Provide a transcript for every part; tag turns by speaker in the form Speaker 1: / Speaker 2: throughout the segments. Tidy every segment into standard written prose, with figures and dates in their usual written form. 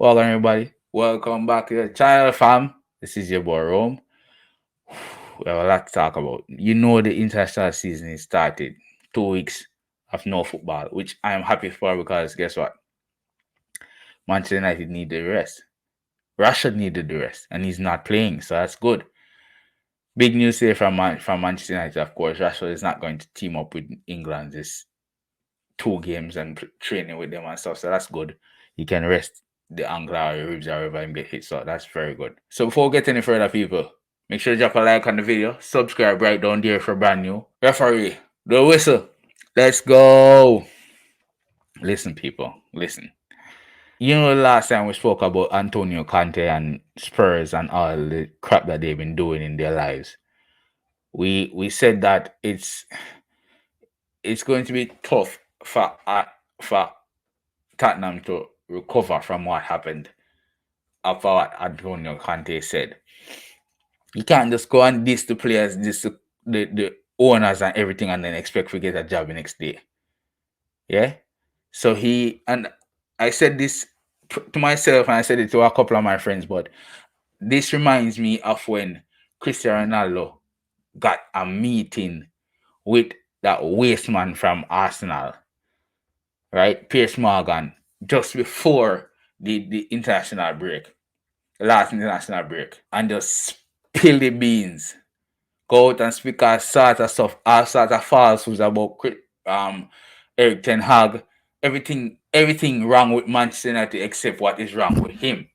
Speaker 1: Welcome everybody. Welcome back to the channel, fam. This is your boy Rome. We have a lot to talk about. You know the international season is started. 2 weeks of no football, which I am happy for because guess what? Manchester United need the rest. Rashford needed the rest, and he's not playing, so that's good. Big news here from Manchester United, of course. Rashford is not going to team up with England this 2 games and training with them and stuff, so that's good. He can rest the ankle or ribs or wherever him get hit, so that's very good. So before we get any further, people, make sure to drop a like on the video, subscribe right down there for brand new. Referee, the whistle. Let's go. Listen, people, listen. You know, the last time we spoke about Antonio Conte and Spurs and all the crap that they've been doing in their lives. We said that it's going to be tough for Tottenham to recover from what happened after what Antonio Conte said. You can't just go and diss the players, diss the owners and everything, and then expect to get a job the next day. Yeah. So I said this to myself, and I said it to a couple of my friends, but this reminds me of when Cristiano Ronaldo got a meeting with that waste man from Arsenal, right? Piers Morgan, just before the international break, the last international break, and just spill the beans. Go out and speak all sorts of falsehoods about Eric Ten Hag. Everything wrong with Manchester United except what is wrong with him,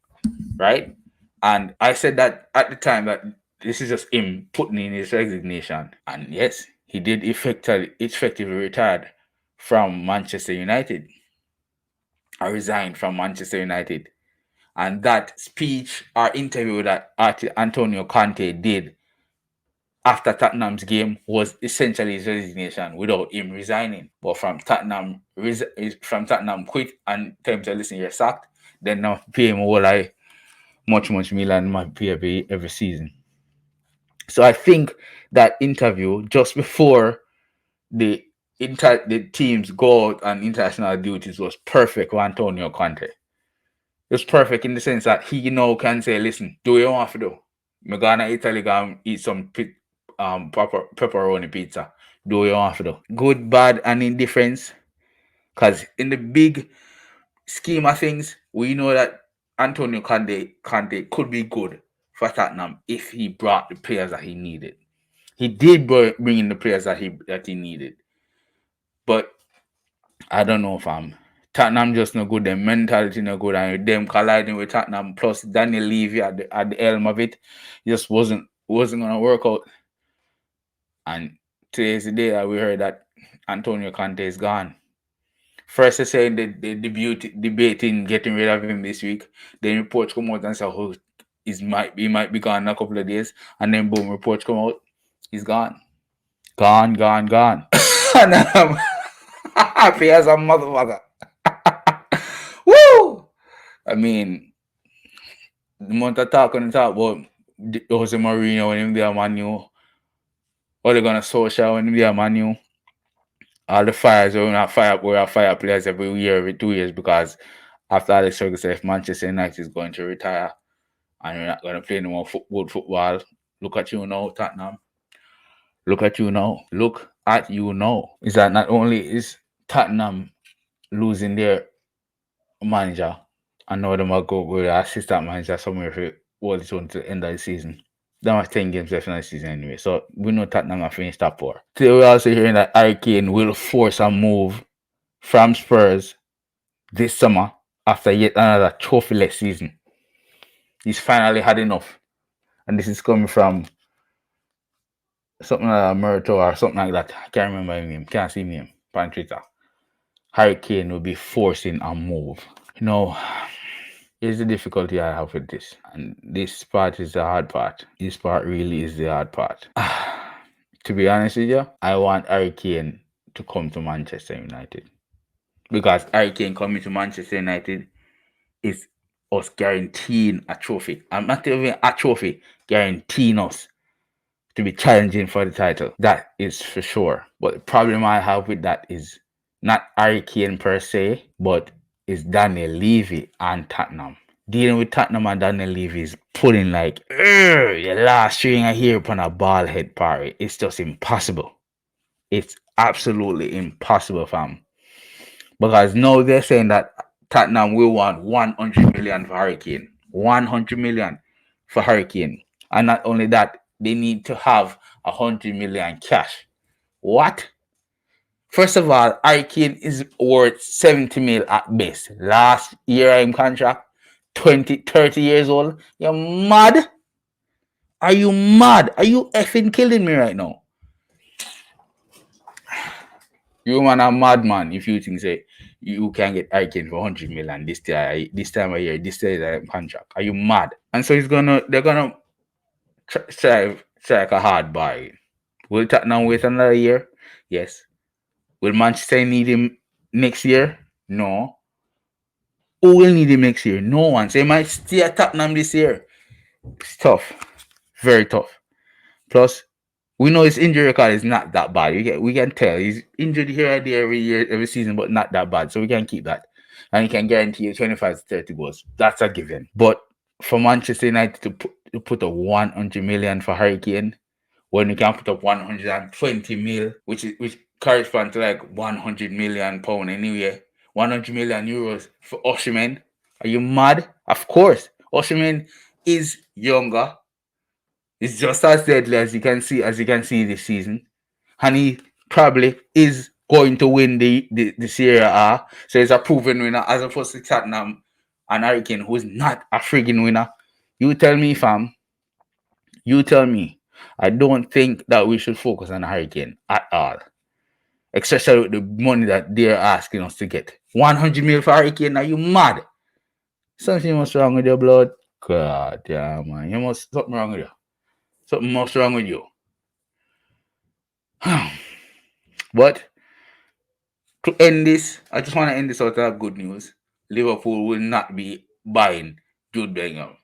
Speaker 1: right? And I said that at the time that this is just him putting in his resignation. And yes, he did effectively retired from Manchester United. I resigned from Manchester United. And that speech or interview that Antonio Conte did after Tottenham's game was essentially his resignation without him resigning. But from Tottenham quit and tell him to listen, you're sacked, then now pay him all much million my pay every season. So I think that interview just before the teams go out on international duties was perfect for Antonio Conte. It was perfect in the sense that he can say, listen, do what you want to do. I'm going to Italy go eat some pepperoni pizza. Do what you want to do. Good, bad, and indifference. Because in the big scheme of things, we know that Antonio Conte could be good for Tottenham if he brought the players that he needed. He did bring in the players that he needed. But I don't know, fam. Tottenham just no good. Their mentality no good, and them colliding with Tottenham plus Daniel Levy at the helm of it just wasn't gonna work out. And today's the day that we heard that Antonio Conte is gone. First, they say they debating getting rid of him this week. Then reports come out and say, "Oh, he might be gone in a couple of days." And then boom, reports come out, he's gone, gone. And I'm happy as a motherfucker. Woo! I mean, the amount of talk about Jose Mourinho when him there Man U, or they gonna social when him there Man U. All the fires we have fire players every 2 years because after Alex Ferguson, if Manchester United is going to retire and you're not going to play no more football, look at you now, Tottenham. Look at you now. Look at you now. Is that not only is Tottenham losing their manager, and now them will go with the assistant manager somewhere for all this until the end of the season. They have 10 games left in the season anyway. So we know Tottenham have finished top 4. Today we're also hearing that Harry Kane will force a move from Spurs this summer after yet another trophy-less season. He's finally had enough. And this is coming from something like Murto or something like that. I can't remember his name. Can't see his name on Twitter. Harry Kane will be forcing a move. Here's the difficulty I have with this. And this part is the hard part. This part really is the hard part. To be honest with you, I want Harry Kane to come to Manchester United. Because Harry Kane coming to Manchester United is us guaranteeing a trophy. I'm not even a trophy, guaranteeing us to be challenging for the title. That is for sure. But the problem I have with that is not Harry Kane per se, but is Daniel Levy and Tottenham. Dealing with Tottenham and Daniel Levy is pulling like the last string I hear upon a ball head parry. It's just impossible. It's absolutely impossible, fam. Because now they're saying that Tottenham will want 100 million for Hurricane. 100 million for Hurricane. And not only that, they need to have 100 million cash. What? First of all, Hurricane is worth 70 mil at best. Last year in contract, 20, 30 years old. You're mad? Are you mad? Are you effing killing me right now? You man a madman if you think say you can get Hurricane for 100 million this time of year, this contract. Are you mad? And so they're gonna strike a hard bargain. Will Tottenham wait another year? Yes. Will Manchester need him next year? No. Who will need him next year? No one. So he might stay at Tottenham this year. It's tough. Very tough. Plus, we know his injury record is not that bad. We can tell he's injured here and there every year, every season, but not that bad. So we can keep that. And he can guarantee you 25 to 30 goals. That's a given. But for Manchester United to put up 100 million for Hurricane, when we can put up 120 mil, which corresponds to like 100 million pound anyway, 100 million euros for Osimhen. Are you mad? Of course. Osimhen is younger. It's just as deadly as you can see this season. And he probably is going to win the Serie A. So he's a proven winner as opposed to Tottenham and Hurricane, who is not a friggin' winner. You tell me, fam. You tell me. I don't think that we should focus on Hurricane at all. Especially with the money that they're asking us to get. 100 mil for Hurricane, are you mad? Something must wrong with your blood. God, yeah, man. Something wrong with you. Something must wrong with you. But to end this, I just want to end this out of good news. Liverpool will not be buying Jude Bellingham.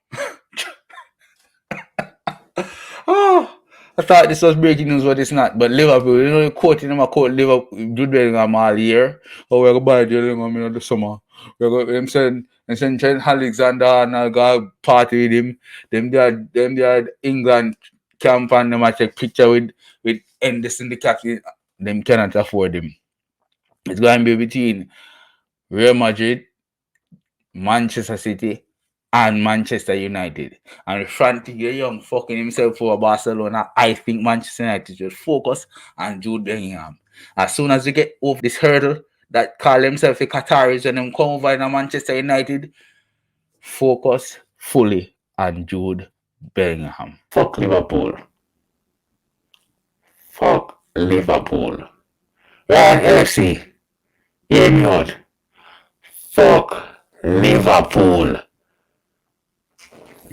Speaker 1: Oh, I thought this was breaking news, but it's not. But Liverpool, you know, quoting them, I quote Liverpool, Jude Bellingham all year. Oh, we're going to buy Jude Bellingham in the summer. We're going to send Trent Alexander and I'll go party with him. Them they are England camp and them I take picture with Henderson, the captain. Them cannot afford him. It's going to be between Real Madrid, Manchester City, and Manchester United. And Frankie De Jong fucking himself for Barcelona. I think Manchester United should focus on Jude Bellingham. As soon as we get over this hurdle that call themselves a Qataris and them come over in Manchester United, focus fully on Jude Bellingham. Fuck Liverpool. Fuck Liverpool. Right, LFC. Hear me out. Fuck Liverpool.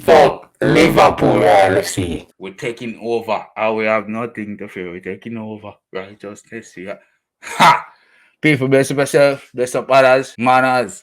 Speaker 1: Fuck Liverpool, LFC. We're taking over. We have nothing to fear. We're taking over. Righteousness here. Ha! People, best up yourself. Best up others. Manaz.